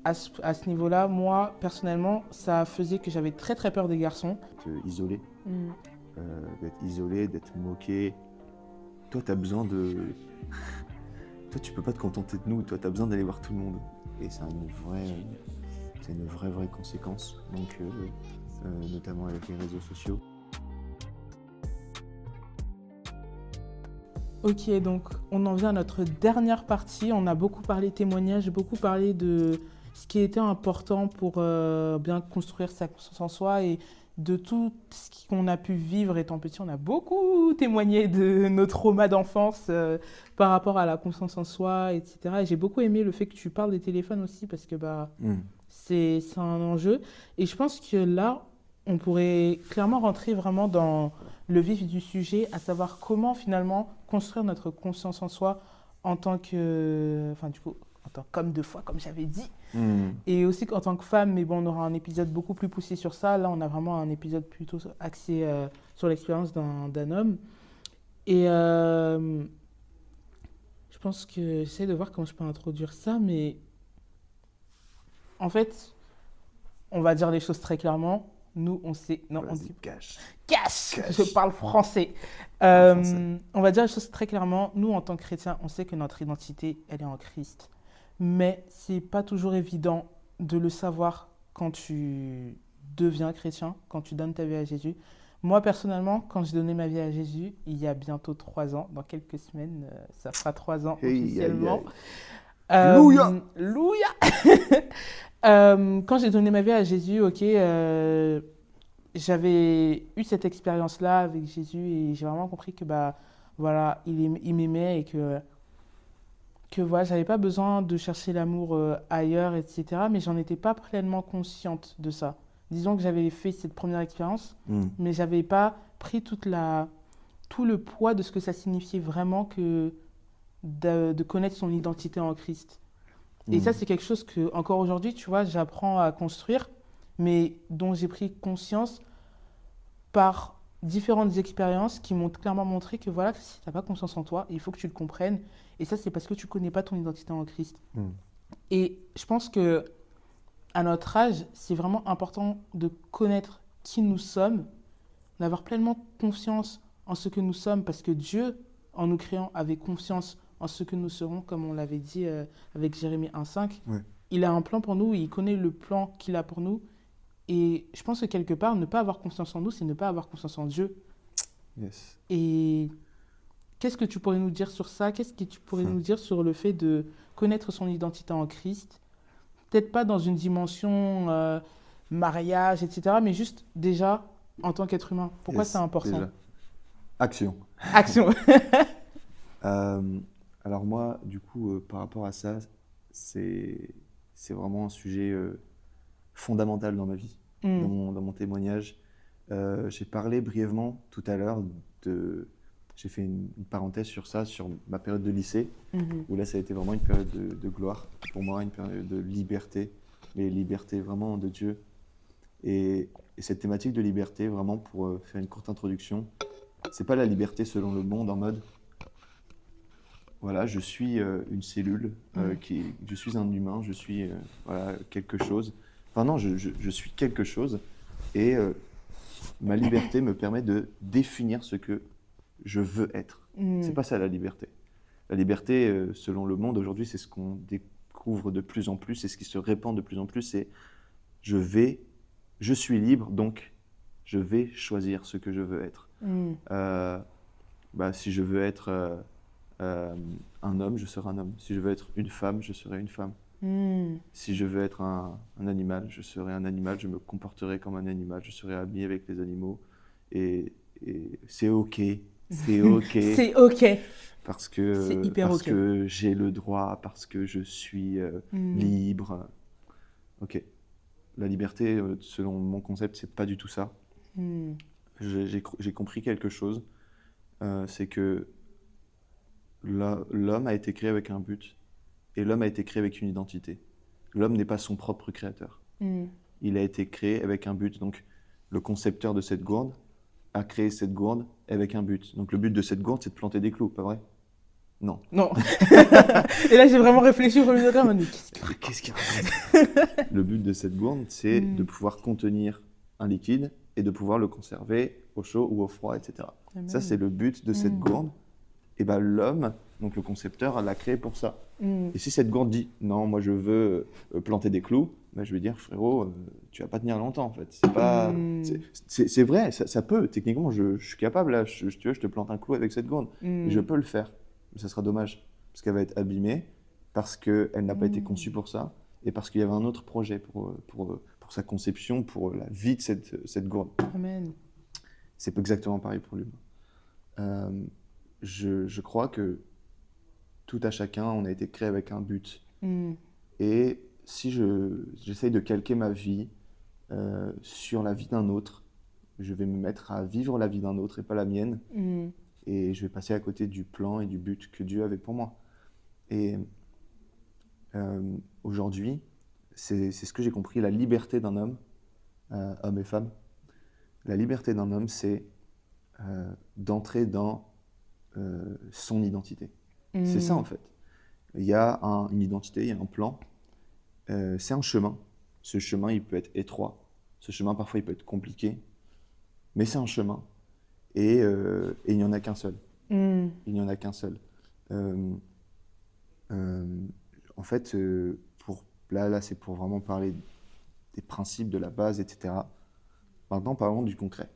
à ce niveau-là, moi, personnellement, ça faisait que j'avais très très peur des garçons. Isolé, Mm. d'être isolé, d'être moqué. Toi, t'as besoin de... Toi, tu peux pas te contenter de nous. Toi, t'as besoin d'aller voir tout le monde. Et c'est une vraie conséquence. Donc, notamment avec les réseaux sociaux. Ok, donc on en vient à notre dernière partie. On a beaucoup parlé témoignages, beaucoup parlé de ce qui était important pour bien construire sa confiance en soi et de tout ce qu'on a pu vivre étant petit. On a beaucoup témoigné de nos traumas d'enfance par rapport à la confiance en soi, etc. Et j'ai beaucoup aimé le fait que tu parles des téléphones aussi parce que c'est un enjeu. Et je pense que là, on pourrait clairement rentrer vraiment dans le vif du sujet, à savoir comment finalement construire notre conscience en soi en tant que, enfin du coup, en tant qu'homme de foi, comme j'avais dit, et aussi en tant que femme, mais bon, on aura un épisode beaucoup plus poussé sur ça. Là, on a vraiment un épisode plutôt axé sur l'expérience d'un homme. Et je pense que j'essaie de voir comment je peux introduire ça, mais en fait, on va dire les choses très clairement. Nous, on sait. Non, on Vas-y, dit cache. cash. Cash. Je parle français. Français. On va dire les choses très clairement. Nous, en tant que chrétiens, on sait que notre identité, elle est en Christ. Mais c'est pas toujours évident de le savoir quand tu deviens chrétien, quand tu donnes ta vie à Jésus. Moi, personnellement, quand j'ai donné ma vie à Jésus, il y a bientôt 3 ans, dans quelques semaines, ça fera 3 ans Hey, aïe, officiellement. aïe. Louia. Louia. Quand j'ai donné ma vie à Jésus, ok, j'avais eu cette expérience-là avec Jésus et j'ai vraiment compris que bah voilà, il m'aimait et que voilà, j'avais pas besoin de chercher l'amour ailleurs, etc. Mais j'en étais pas pleinement consciente de ça. Disons que j'avais fait cette première expérience, mais j'avais pas pris tout le poids de ce que ça signifiait vraiment que de connaître son identité en Christ. Et ça, c'est quelque chose que, encore aujourd'hui, tu vois, j'apprends à construire, mais dont j'ai pris conscience par différentes expériences qui m'ont clairement montré que voilà, si tu n'as pas confiance en toi, il faut que tu le comprennes. Et ça, c'est parce que tu ne connais pas ton identité en Christ. Et je pense que à notre âge, c'est vraiment important de connaître qui nous sommes, d'avoir pleinement confiance en ce que nous sommes, parce que Dieu, en nous créant, avait confiance en ce que nous serons, comme on l'avait dit avec Jérémie 1,5. Ouais. Il a un plan pour nous, il connaît le plan qu'il a pour nous. Et je pense que quelque part, ne pas avoir confiance en nous, c'est ne pas avoir confiance en Dieu. Yes. Et qu'est-ce que tu pourrais nous dire sur ça? Qu'est-ce que tu pourrais nous dire sur le fait de connaître son identité en Christ? Peut-être pas dans une dimension mariage, etc., mais juste déjà en tant qu'être humain. Pourquoi Yes, c'est important? déjà. Action. Action. Alors moi, du coup, par rapport à ça, c'est vraiment un sujet fondamental dans ma vie, dans mon témoignage. J'ai parlé brièvement tout à l'heure j'ai fait une parenthèse sur ça, sur ma période de lycée, où là, ça a été vraiment une période de gloire pour moi, une période de liberté, mais liberté vraiment de Dieu. Et cette thématique de liberté, vraiment pour faire une courte introduction, c'est pas la liberté selon le monde en mode voilà, je suis une cellule, je suis un humain, je suis voilà, quelque chose. Enfin non, je suis quelque chose et ma liberté me permet de définir ce que je veux être. C'est pas ça la liberté. La liberté, selon le monde aujourd'hui, c'est ce qu'on découvre de plus en plus, c'est ce qui se répand de plus en plus, c'est je suis libre, donc je vais choisir ce que je veux être. Si je veux être un homme, je serai un homme. Si je veux être une femme, je serai une femme. Si je veux être un animal, je serai un animal, je me comporterai comme un animal, je serai ami avec les animaux. Et c'est OK. C'est OK. C'est OK. Parce C'est hyper OK. que j'ai le droit, parce que je suis libre. OK. La liberté, selon mon concept, c'est pas du tout ça. J'ai compris quelque chose. C'est que l'homme a été créé avec un but et l'homme a été créé avec une identité. L'homme n'est pas son propre créateur. Il a été créé avec un but. Donc, le concepteur de cette gourde a créé cette gourde avec un but. Donc, le but de cette gourde, c'est de planter des clous, pas vrai? Non. Non. Et là, j'ai vraiment réfléchi au premier degré, je me dis, Qu'est-ce qu'il raconte? Le but de cette gourde, c'est de pouvoir contenir un liquide et de pouvoir le conserver au chaud ou au froid, etc. Amen. Ça, c'est le but de cette gourde. Et ben l'homme, donc le concepteur, l'a créé pour ça. Et si cette gourde dit non, moi je veux planter des clous, ben, je vais dire frérot, tu vas pas tenir longtemps en fait. C'est pas, c'est vrai, ça peut. Techniquement, je suis capable là. Tu veux, je te plante un clou avec cette gourde. Et je peux le faire, mais ça sera dommage parce qu'elle va être abîmée, parce qu'elle n'a pas été conçue pour ça, et parce qu'il y avait un autre projet pour sa conception, pour la vie de cette gourde. Amen. C'est exactement pareil pour l'humain. Je crois que tout à chacun, on a été créé avec un but. Et si j'essaye de calquer ma vie sur la vie d'un autre, je vais me mettre à vivre la vie d'un autre et pas la mienne. Et je vais passer à côté du plan et du but que Dieu avait pour moi. Et aujourd'hui, c'est ce que j'ai compris, la liberté d'un homme, homme et femme. La liberté d'un homme, c'est d'entrer dans son identité. C'est ça en fait. Il y a une identité, il y a un plan. C'est un chemin. Ce chemin, il peut être étroit. Ce chemin, parfois, il peut être compliqué. Mais c'est un chemin. Et il n'y en a qu'un seul. Il n'y en a qu'un seul. En fait, là c'est pour vraiment parler des principes, de la base, etc. Maintenant, parlons du concret.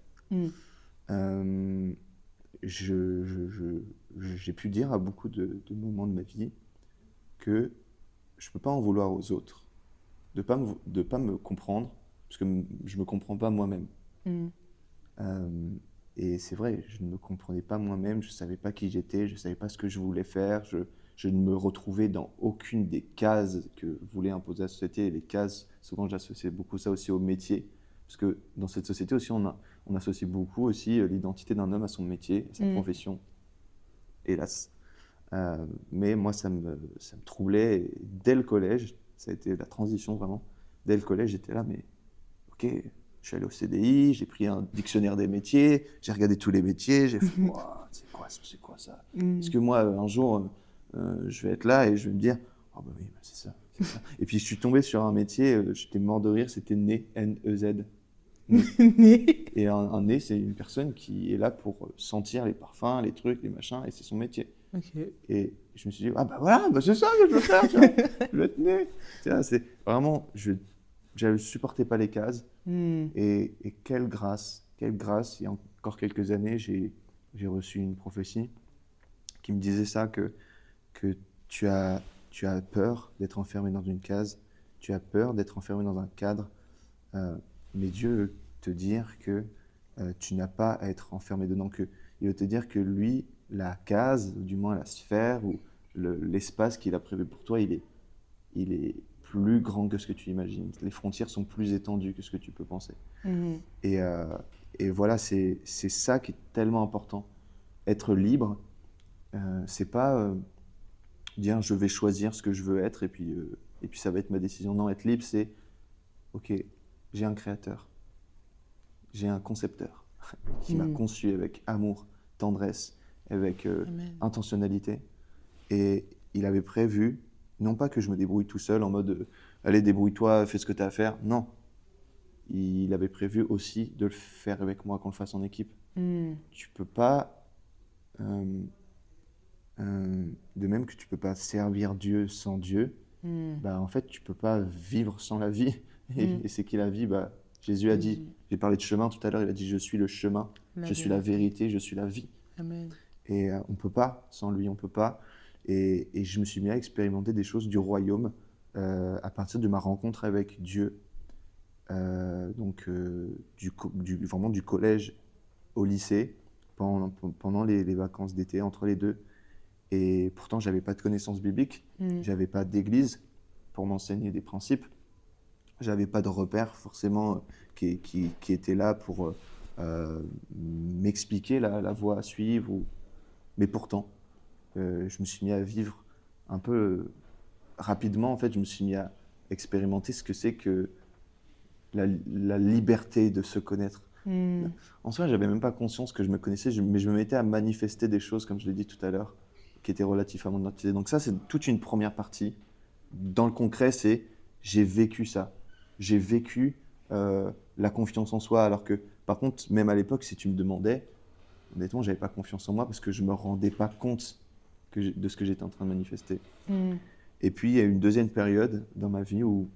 J'ai pu dire à beaucoup de moments de ma vie que je ne peux pas en vouloir aux autres de pas me comprendre, parce que je ne me comprends pas moi-même. Et c'est vrai, je ne me comprenais pas moi-même, je ne savais pas qui j'étais, je ne savais pas ce que je voulais faire, je ne me retrouvais dans aucune des cases que voulait imposer la société. Et les cases, souvent j'associe beaucoup ça aussi au métier, parce que dans cette société aussi, on associe beaucoup aussi l'identité d'un homme à son métier, à sa profession, hélas. Mais moi, ça me troublait. Et dès le collège, ça a été la transition vraiment. Dès le collège, j'étais là, mais ok, je suis allé au CDI, j'ai pris un dictionnaire des métiers, j'ai regardé tous les métiers, j'ai fait, wow, c'est quoi ça? Parce que moi, un jour, je vais être là et je vais me dire, oh bah oui, bah c'est ça. Et puis je suis tombé sur un métier, j'étais mort de rire, c'était nez, N-E-Z. Et un nez, c'est une personne qui est là pour sentir les parfums, les trucs, les machins, et c'est son métier. Et je me suis dit, ah bah voilà, bah c'est ça que je veux faire, tu vois, je veux être nez. C'est vraiment, je ne supportais pas les cases. Et quelle grâce, il y a encore quelques années, j'ai reçu une prophétie qui me disait ça, que tu as peur d'être enfermé dans une case, tu as peur d'être enfermé dans un cadre, mais Dieu veut te dire que tu n'as pas à être enfermé dedans, il veut te dire que lui, la case, ou du moins la sphère, ou l'espace qu'il a prévu pour toi, il est plus grand que ce que tu imagines. Les frontières sont plus étendues que ce que tu peux penser. Et voilà, c'est ça qui est tellement important. Être libre, c'est pas dire je vais choisir ce que je veux être et puis ça va être ma décision. Non, être libre, c'est ok, j'ai un créateur, j'ai un concepteur qui m'a conçu avec amour, tendresse, avec intentionnalité. Et il avait prévu, non pas que je me débrouille tout seul en mode allez, débrouille-toi, fais ce que tu as à faire. Non. Il avait prévu aussi de le faire avec moi, qu'on le fasse en équipe. Tu peux pas, de même que tu peux pas servir Dieu sans Dieu, bah en fait tu peux pas vivre sans la vie. Et c'est qui la vie? Bah, Jésus a dit, j'ai parlé de chemin tout à l'heure, il a dit je suis le chemin, je suis la vérité, je suis la vie. Amen. Et on peut pas, sans lui on peut pas. Et je me suis mis à expérimenter des choses du royaume à partir de ma rencontre avec Dieu. Donc vraiment du collège au lycée, pendant les vacances d'été, entre les deux. Et pourtant, j'avais pas de connaissances bibliques, j'avais pas d'église pour m'enseigner des principes, j'avais pas de repères forcément qui étaient là pour m'expliquer la voie à suivre. Mais pourtant, je me suis mis à vivre un peu rapidement. En fait, je me suis mis à expérimenter ce que c'est que la liberté de se connaître. En soi, j'avais même pas conscience que je me connaissais, mais je me mettais à manifester des choses, comme je l'ai dit tout à l'heure, qui était relatif à mon identité. Donc ça, c'est toute une première partie. Dans le concret, c'est j'ai vécu ça. J'ai vécu la confiance en soi, alors que, par contre, même à l'époque, si tu me demandais, honnêtement, j'avais pas confiance en moi parce que je me rendais pas compte de ce que j'étais en train de manifester. Et puis, il y a eu une deuxième période dans ma vie où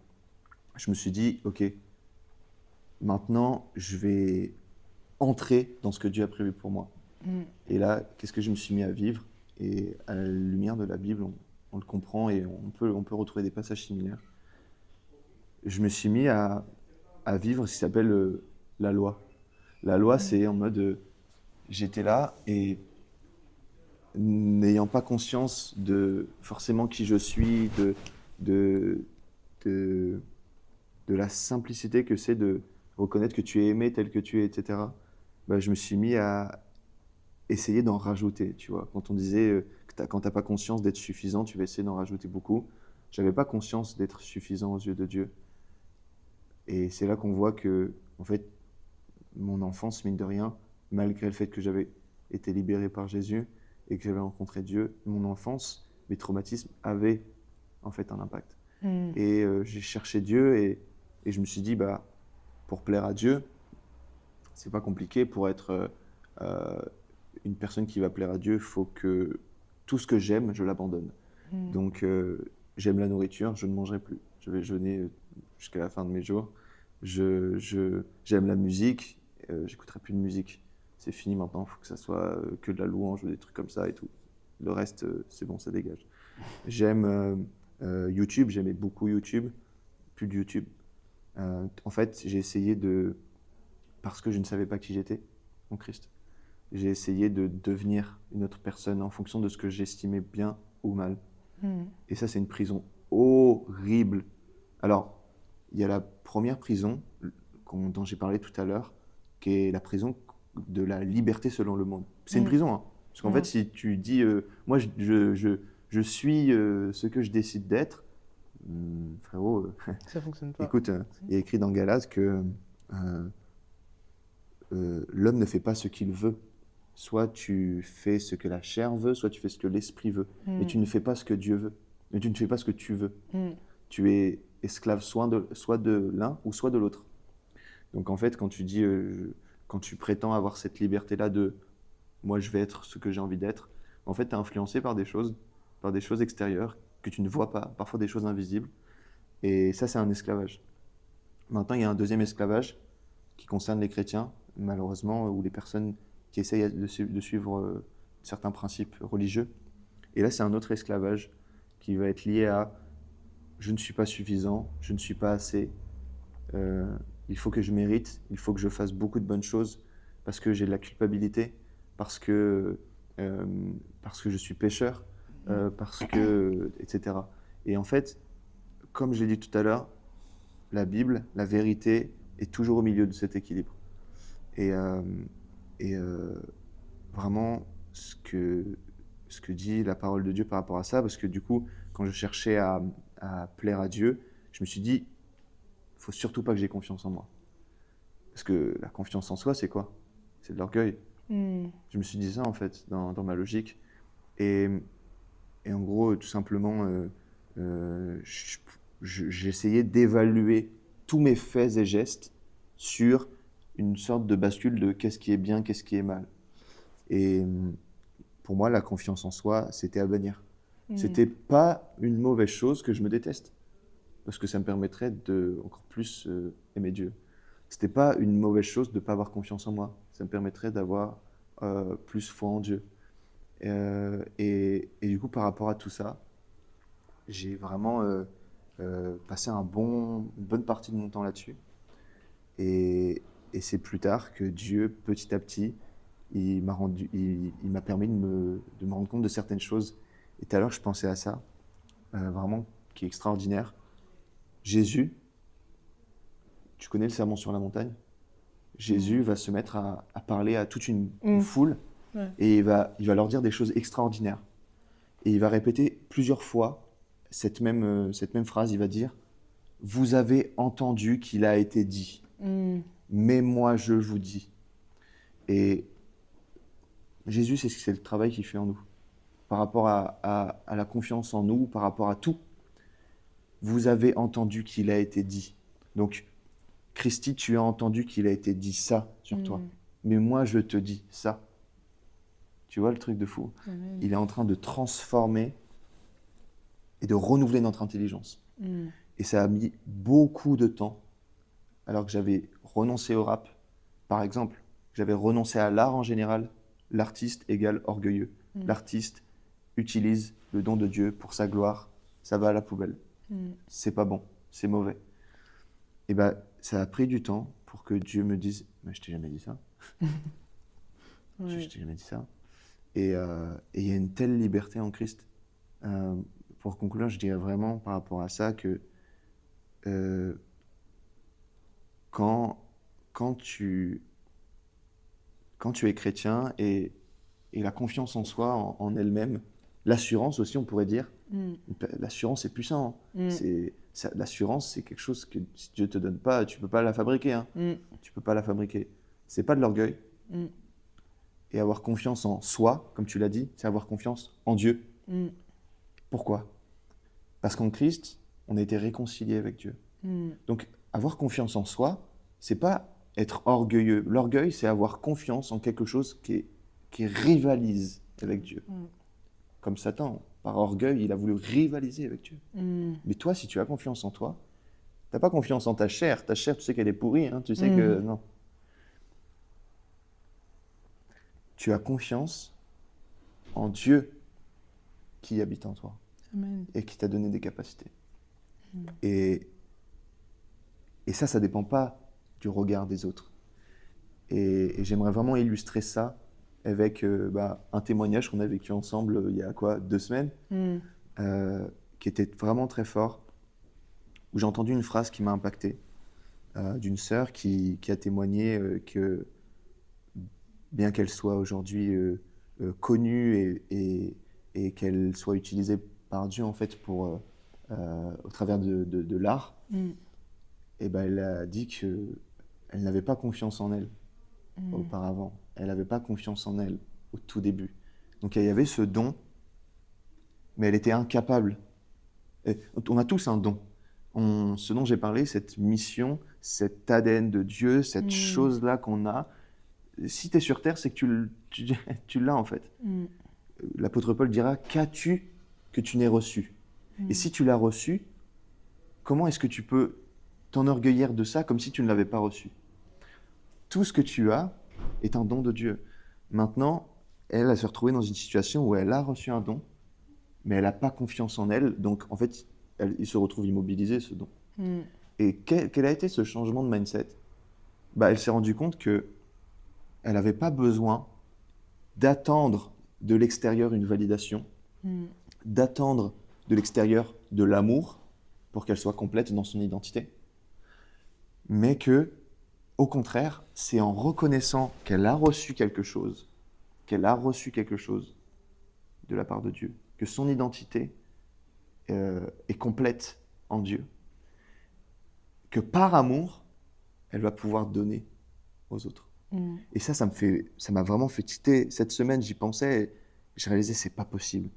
je me suis dit, OK, maintenant, je vais entrer dans ce que Dieu a prévu pour moi. Et là, qu'est-ce que je me suis mis à vivre? Et à la lumière de la Bible, on le comprend et on peut retrouver des passages similaires. Je me suis mis à vivre ce qui s'appelle la loi. La loi, c'est en mode, j'étais là et n'ayant pas conscience de forcément qui je suis, de, de, de la simplicité que c'est de reconnaître que tu es aimé tel que tu es, etc. Bah, je me suis mis à essayer d'en rajouter, tu vois. Quand on disait que quand tu n'as pas conscience d'être suffisant, tu vas essayer d'en rajouter beaucoup. Je n'avais pas conscience d'être suffisant aux yeux de Dieu. Et c'est là qu'on voit que, en fait, mon enfance, mine de rien, malgré le fait que j'avais été libéré par Jésus et que j'avais rencontré Dieu, mon enfance, mes traumatismes avaient en fait un impact. Et j'ai cherché Dieu et je me suis dit, bah, pour plaire à Dieu, c'est pas compliqué. Pour être une personne qui va plaire à Dieu, il faut que tout ce que j'aime, je l'abandonne. Donc, j'aime la nourriture, je ne mangerai plus. Je vais jeûner jusqu'à la fin de mes jours. J'aime la musique, j'écouterai plus de musique. C'est fini maintenant, il faut que ça soit que de la louange ou des trucs comme ça et tout. Le reste, c'est bon, ça dégage. J'aime YouTube, j'aimais beaucoup YouTube, plus de YouTube. En fait, j'ai essayé parce que je ne savais pas qui j'étais en Christ, j'ai essayé de devenir une autre personne en fonction de ce que j'estimais bien ou mal. Et ça, c'est une prison horrible. Alors, il y a la première prison dont j'ai parlé tout à l'heure, qui est la prison de la liberté selon le monde. C'est une prison, hein. Parce qu'en fait, si tu dis, moi, je suis ce que je décide d'être, frérot, Ça fonctionne pas. écoute, il y a écrit dans Galates que l'homme ne fait pas ce qu'il veut. Soit tu fais ce que la chair veut, soit tu fais ce que l'esprit veut. Mais tu ne fais pas ce que Dieu veut. Mais tu ne fais pas ce que tu veux. Tu es esclave soit de l'un ou soit de l'autre. Donc en fait, quand tu dis, quand tu prétends avoir cette liberté-là de moi je vais être ce que j'ai envie d'être, en fait tu es influencé par des choses extérieures que tu ne vois pas, parfois des choses invisibles. Et ça, c'est un esclavage. Maintenant, il y a un deuxième esclavage qui concerne les chrétiens, malheureusement, ou les personnes qui essayent de suivre certains principes religieux. Et là, c'est un autre esclavage qui va être lié à je ne suis pas suffisant, je ne suis pas assez, il faut que je mérite, il faut que je fasse beaucoup de bonnes choses parce que j'ai de la culpabilité, parce que je suis pécheur, etc. Et en fait, comme je l'ai dit tout à l'heure, la Bible, la vérité est toujours au milieu de cet équilibre. Et vraiment, ce que dit la parole de Dieu par rapport à ça, parce que du coup, quand je cherchais à plaire à Dieu, je me suis dit, il ne faut surtout pas que j'ai confiance en moi. Parce que la confiance en soi, c'est quoi? C'est de l'orgueil. Je me suis dit ça, en fait, dans ma logique. Et en gros, tout simplement, j'essayais d'évaluer tous mes faits et gestes sur une sorte de bascule de qu'est-ce qui est bien, qu'est-ce qui est mal. Et pour moi, la confiance en soi, c'était à bannir. C'était pas une mauvaise chose que je me déteste, parce que ça me permettrait de encore plus aimer Dieu. C'était pas une mauvaise chose de pas avoir confiance en moi. Ça me permettrait d'avoir plus foi en Dieu. Et du coup, par rapport à tout ça, j'ai vraiment passé une bonne partie de mon temps là-dessus. Et c'est plus tard que Dieu, petit à petit, il m'a permis de me rendre compte de certaines choses. Et tout à l'heure, je pensais à ça, vraiment, qui est extraordinaire. Jésus, tu connais le sermon sur la montagne? Jésus va se mettre à parler à toute une foule, et il va leur dire des choses extraordinaires. Et il va répéter plusieurs fois cette même phrase. Il va dire « Vous avez entendu qu'il a été dit, mais moi je vous dis ». Et Jésus, c'est le travail qu'il fait en nous. par rapport à la confiance en nous, par rapport à tout. Vous avez entendu qu'il a été dit. Donc, Christy, tu as entendu qu'il a été dit ça sur toi. Mais moi, je te dis ça. Tu vois le truc de fou? Amen. Il est en train de transformer et de renouveler notre intelligence. Et ça a mis beaucoup de temps, alors que j'avais renoncé au rap, par exemple. J'avais renoncé à l'art en général. L'artiste égale orgueilleux. L'artiste utilise le don de Dieu pour sa gloire. Ça va à la poubelle. C'est pas bon, c'est mauvais. Et ben, ça a pris du temps pour que Dieu me dise « Mais je t'ai jamais dit ça. Je t'ai jamais dit ça. » Et il y a une telle liberté en Christ. Pour conclure, je dirais vraiment par rapport à ça que quand tu es chrétien et la confiance en soi, en elle-même, l'assurance aussi, on pourrait dire, l'assurance c'est puissant. L'assurance, c'est quelque chose que si Dieu ne te donne pas, tu ne peux pas la fabriquer. Hein. Tu ne peux pas la fabriquer. Ce n'est pas de l'orgueil. Et avoir confiance en soi, comme tu l'as dit, c'est avoir confiance en Dieu. Pourquoi? Parce qu'en Christ, on a été réconcilié avec Dieu. Donc, avoir confiance en soi, c'est pas être orgueilleux. L'orgueil, c'est avoir confiance en quelque chose qui rivalise avec Dieu. Comme Satan, par orgueil, il a voulu rivaliser avec Dieu. Mais toi, si tu as confiance en toi, tu n'as pas confiance en ta chair. Ta chair, tu sais qu'elle est pourrie, hein, tu sais que non. Tu as confiance en Dieu qui habite en toi. Amen. Et qui t'a donné des capacités. Et ça ne dépend pas du regard des autres. Et j'aimerais vraiment illustrer ça avec un témoignage qu'on a vécu ensemble il y a 2 semaines, qui était vraiment très fort, où j'ai entendu une phrase qui m'a impacté, d'une sœur qui a témoigné que, bien qu'elle soit aujourd'hui connue et qu'elle soit utilisée par Dieu en fait au travers de l'art, et elle a dit qu'elle n'avait pas confiance en elle auparavant. Elle n'avait pas confiance en elle au tout début. Donc il y avait ce don, mais elle était incapable. Et on a tous un don. Ce dont j'ai parlé, cette mission, cet ADN de Dieu, cette chose-là qu'on a, si tu es sur Terre, c'est que tu l'as en fait. L'apôtre Paul dira « Qu'as-tu que tu n'aies reçu ?» Et si tu l'as reçu, comment est-ce que tu peux t'enorgueillir de ça comme si tu ne l'avais pas reçu? Tout ce que tu as est un don de Dieu. Maintenant, elle se retrouvée dans une situation où elle a reçu un don, mais elle n'a pas confiance en elle. Donc, en fait, il se retrouve immobilisé, ce don. Et quel a été ce changement de mindset? Elle s'est rendue compte qu'elle n'avait pas besoin d'attendre de l'extérieur une validation, d'attendre de l'extérieur de l'amour pour qu'elle soit complète dans son identité, mais que, au contraire, c'est en reconnaissant qu'elle a reçu quelque chose, de la part de Dieu, que son identité est complète en Dieu, que par amour, elle va pouvoir donner aux autres. Et ça m'a vraiment fait titer. Cette semaine, j'y pensais et j'ai réalisé c'est pas possible.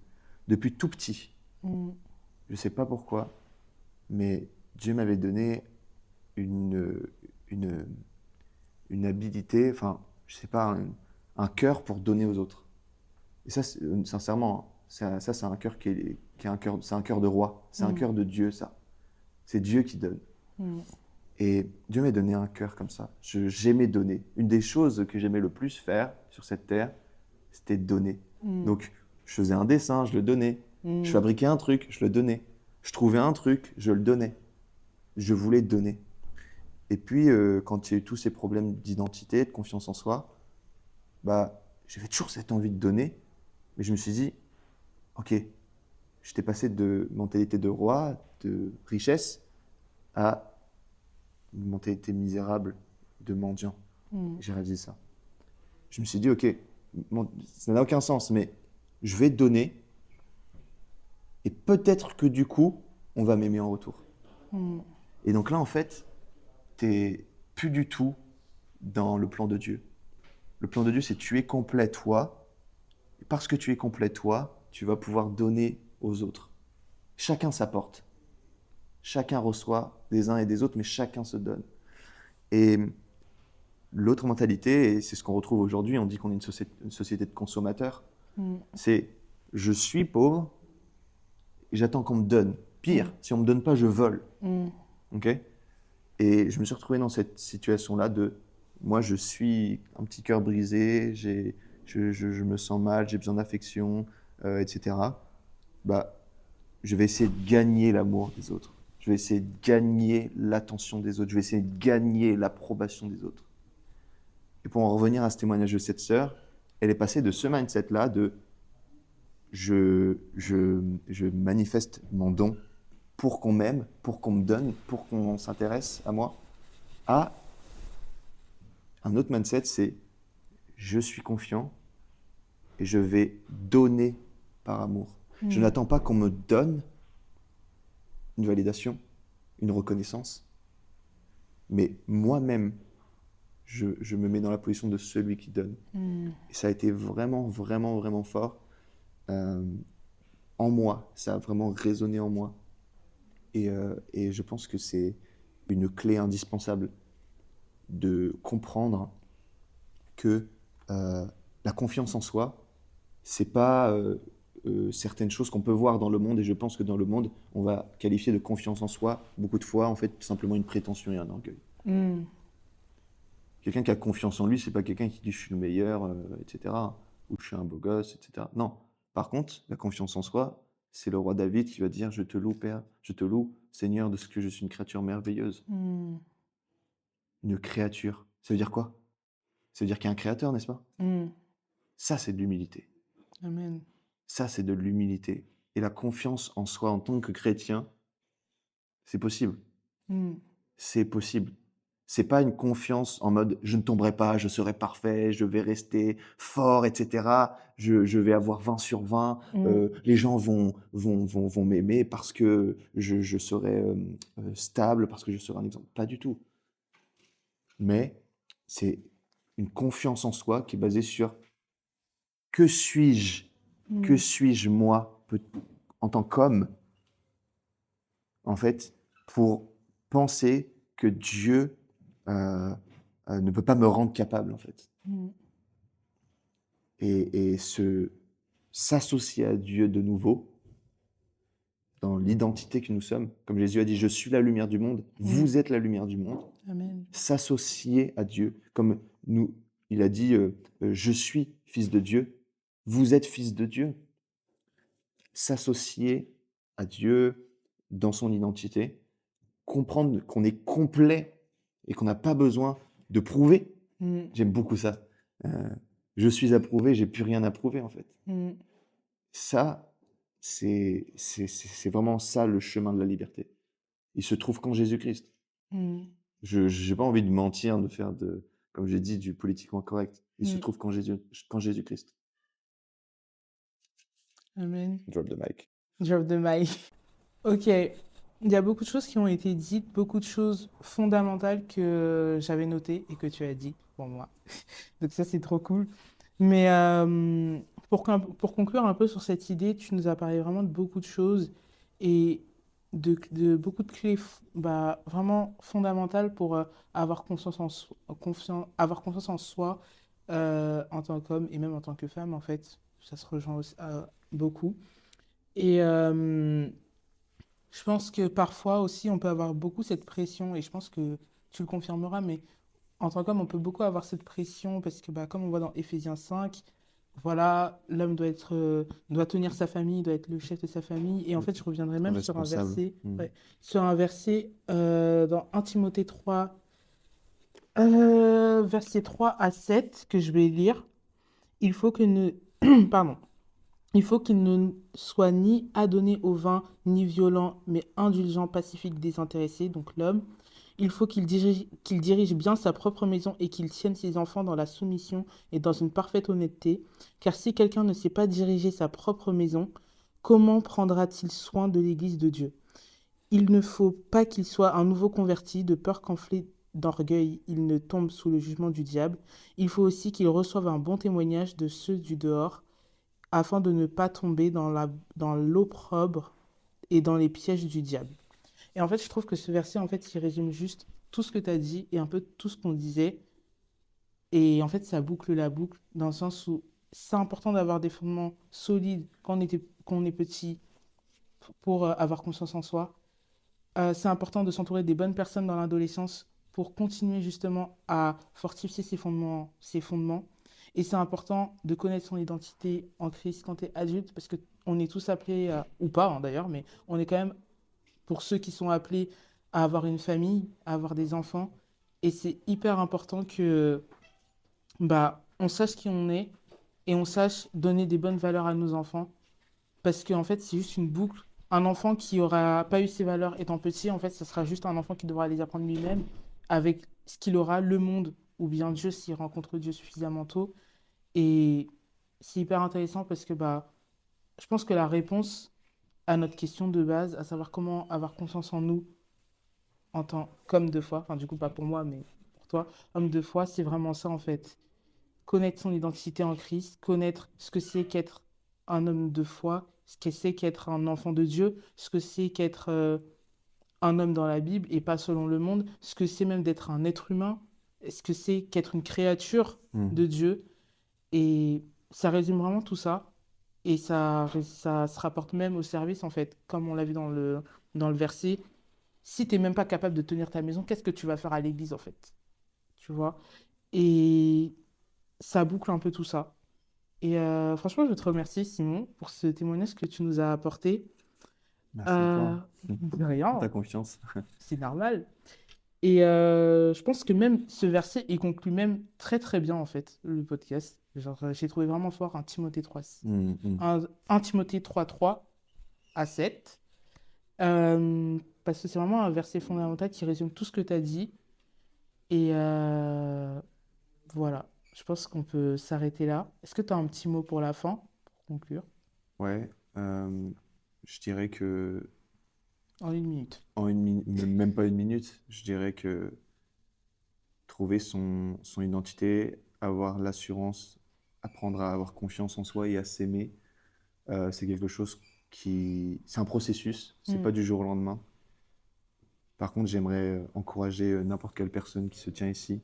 Depuis tout petit, je sais pas pourquoi, mais Dieu m'avait donné une habilité, enfin, je sais pas, un cœur pour donner aux autres. Et ça, sincèrement, c'est un cœur c'est un cœur de roi, c'est un cœur de Dieu, ça. C'est Dieu qui donne. Et Dieu m'a donné un cœur comme ça. J'aimais donner. Une des choses que j'aimais le plus faire sur cette terre, c'était donner. Donc, je faisais un dessin, je le donnais. Je fabriquais un truc, je le donnais. Je trouvais un truc, je le donnais. Je voulais donner. Et puis, quand il y a eu tous ces problèmes d'identité, de confiance en soi, j'avais toujours cette envie de donner. Mais je me suis dit, ok, j'étais passé de mentalité de roi, de richesse, à une mentalité misérable de mendiant. J'ai réalisé ça. Je me suis dit, ok, ça n'a aucun sens, mais je vais donner et peut-être que du coup, on va m'aimer en retour. Et donc là, en fait, t'es plus du tout dans le plan de Dieu. Le plan de Dieu, c'est tu es complet toi. Et parce que tu es complet toi, tu vas pouvoir donner aux autres. Chacun s'apporte. Chacun reçoit des uns et des autres, mais chacun se donne. Et l'autre mentalité, et c'est ce qu'on retrouve aujourd'hui, on dit qu'on est une société de consommateurs, c'est je suis pauvre et j'attends qu'on me donne. Pire, si on ne me donne pas, je vole. Ok ? Et je me suis retrouvé dans cette situation-là de moi, je suis un petit cœur brisé, je me sens mal, j'ai besoin d'affection, etc. Bah, je vais essayer de gagner l'amour des autres. Je vais essayer de gagner l'attention des autres. Je vais essayer de gagner l'approbation des autres. Et pour en revenir à ce témoignage de cette sœur, elle est passée de ce mindset-là de je manifeste mon don pour qu'on m'aime, pour qu'on me donne, pour qu'on s'intéresse à moi, à un autre mindset, c'est je suis confiant et je vais donner par amour. Je n'attends pas qu'on me donne une validation, une reconnaissance, mais moi-même, je me mets dans la position de celui qui donne. Et ça a été vraiment, vraiment, vraiment fort en moi. Ça a vraiment résonné en moi. Et je pense que c'est une clé indispensable de comprendre que la confiance en soi, c'est pas certaines choses qu'on peut voir dans le monde. Et je pense que dans le monde, on va qualifier de confiance en soi beaucoup de fois, en fait, tout simplement une prétention et un orgueil. Quelqu'un qui a confiance en lui, c'est pas quelqu'un qui dit je suis le meilleur, etc. Ou je suis un beau gosse, etc. Non. Par contre, la confiance en soi, c'est le roi David qui va dire je te loue, Père, je te loue, Seigneur, de ce que je suis une créature merveilleuse. Une créature. Ça veut dire quoi? Ça veut dire qu'il y a un créateur, n'est-ce pas? Ça, c'est de l'humilité. Amen. Ça, c'est de l'humilité. Et la confiance en soi en tant que chrétien, c'est possible. C'est possible. C'est pas une confiance en mode je ne tomberai pas, je serai parfait, je vais rester fort, etc. Je vais avoir 20 sur 20. Les gens vont m'aimer parce que je serai stable, parce que je serai un exemple. Pas du tout. Mais c'est une confiance en soi qui est basée sur que suis-je? Que suis-je moi en tant qu'homme, en fait, pour penser que Dieu ne peut pas me rendre capable, en fait. Et s'associer à Dieu de nouveau, dans l'identité que nous sommes, comme Jésus a dit, je suis la lumière du monde, vous êtes la lumière du monde. Amen. S'associer à Dieu, comme il a dit, je suis fils de Dieu, vous êtes fils de Dieu. S'associer à Dieu dans son identité, comprendre qu'on est complet et qu'on n'a pas besoin de prouver. J'aime beaucoup ça. Je suis approuvé, j'ai plus rien à prouver en fait. Ça, c'est vraiment ça le chemin de la liberté. Il se trouve qu'en Jésus-Christ. Je n'ai pas envie de mentir, de faire comme j'ai dit, du politiquement correct. Il se trouve qu'en Jésus-Christ. Amen. Drop the mic. Drop the mic. Ok, il y a beaucoup de choses qui ont été dites, beaucoup de choses fondamentales que j'avais notées et que tu as dit pour moi. Donc ça, c'est trop cool. Mais pour conclure un peu sur cette idée, tu nous as parlé vraiment de beaucoup de choses et de beaucoup de clés vraiment fondamentales pour avoir confiance en soi, avoir confiance en soi en tant qu'homme et même en tant que femme, en fait. Ça se rejoint aussi, beaucoup. Et je pense que parfois aussi, on peut avoir beaucoup cette pression, et je pense que tu le confirmeras, mais en tant qu'homme, on peut beaucoup avoir cette pression parce que, comme on voit dans Éphésiens 5, voilà, l'homme doit tenir sa famille, doit être le chef de sa famille. Et en fait, je reviendrai même sur un verset, dans 1 Timothée 3, versets 3 à 7, que je vais lire. Il faut que ne... Pardon. Il faut qu'il ne soit ni adonné au vin, ni violent, mais indulgent, pacifique, désintéressé, donc l'homme. Il faut qu'il dirige bien sa propre maison et qu'il tienne ses enfants dans la soumission et dans une parfaite honnêteté. Car si quelqu'un ne sait pas diriger sa propre maison, comment prendra-t-il soin de l'Église de Dieu? Il ne faut pas qu'il soit un nouveau converti, de peur qu'enflé d'orgueil, il ne tombe sous le jugement du diable. Il faut aussi qu'il reçoive un bon témoignage de ceux du dehors, afin de ne pas tomber dans l'opprobre et dans les pièges du diable. Et en fait, je trouve que ce verset, en fait, il résume juste tout ce que tu as dit et un peu tout ce qu'on disait. Et en fait, ça boucle la boucle dans le sens où c'est important d'avoir des fondements solides quand on est petit pour avoir confiance en soi. C'est important de s'entourer des bonnes personnes dans l'adolescence pour continuer justement à fortifier ses fondements. Et c'est important de connaître son identité en Christ quand tu es adulte, parce qu'on est tous appelés, ou pas hein, d'ailleurs, mais on est quand même, pour ceux qui sont appelés à avoir une famille, à avoir des enfants. Et c'est hyper important que on sache qui on est et on sache donner des bonnes valeurs à nos enfants. Parce qu'en fait, c'est juste une boucle. Un enfant qui aura pas eu ces valeurs étant petit, en fait, ça sera juste un enfant qui devra les apprendre lui-même avec ce qu'il aura, le monde, ou bien Dieu s'il rencontre Dieu suffisamment tôt. Et c'est hyper intéressant parce que je pense que la réponse à notre question de base, à savoir comment avoir confiance en nous en tant qu'homme de foi, enfin du coup pas pour moi, mais pour toi, homme de foi, c'est vraiment ça en fait. Connaître son identité en Christ, connaître ce que c'est qu'être un homme de foi, ce que c'est qu'être un enfant de Dieu, ce que c'est qu'être un homme dans la Bible et pas selon le monde, ce que c'est même d'être un être humain, ce que c'est qu'être une créature de Dieu. Et ça résume vraiment tout ça. Et ça se rapporte même au service, en fait, comme on l'a vu dans le verset. Si tu n'es même pas capable de tenir ta maison, qu'est-ce que tu vas faire à l'église, en fait? Tu vois? Et ça boucle un peu tout ça. Et franchement, je te remercie, Simon, pour ce témoignage que tu nous as apporté. Merci à toi. De rien, Ta confiance. c'est normal. Et je pense que même ce verset, il conclut même très très bien, en fait, le podcast. Genre, j'ai trouvé vraiment fort un Timothée 3, un Timothée 3 à 7. Parce que c'est vraiment un verset fondamental qui résume tout ce que tu as dit. Et voilà, je pense qu'on peut s'arrêter là. Est-ce que tu as un petit mot pour la fin, pour conclure? Ouais, je dirais que En 1 minute. même pas une minute, je dirais que trouver son identité, avoir l'assurance, apprendre à avoir confiance en soi et à s'aimer, c'est quelque chose c'est un processus, c'est pas du jour au lendemain. Par contre, j'aimerais encourager n'importe quelle personne qui se tient ici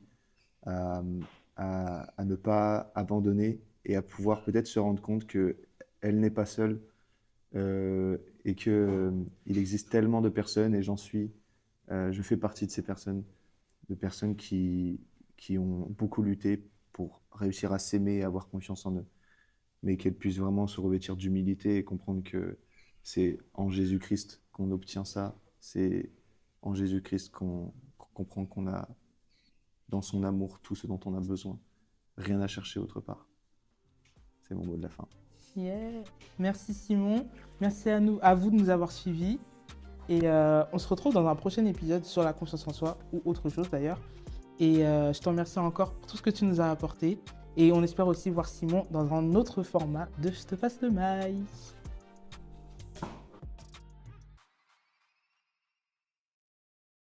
à, à ne pas abandonner et à pouvoir peut-être se rendre compte qu'elle n'est pas seule et qu'il existe tellement de personnes, et je fais partie de ces personnes, de personnes qui ont beaucoup lutté pour réussir à s'aimer et avoir confiance en eux, mais qu'elles puissent vraiment se revêtir d'humilité et comprendre que c'est en Jésus-Christ qu'on obtient ça, c'est en Jésus-Christ qu'on comprend qu'on a dans son amour tout ce dont on a besoin, rien à chercher autre part. C'est mon mot de la fin. Yeah. Merci Simon, merci à vous de nous avoir suivis. Et on se retrouve dans un prochain épisode sur la confiance en soi, ou autre chose d'ailleurs. Et je te remercie encore pour tout ce que tu nous as apporté. Et on espère aussi voir Simon dans un autre format de Je te passe le mail.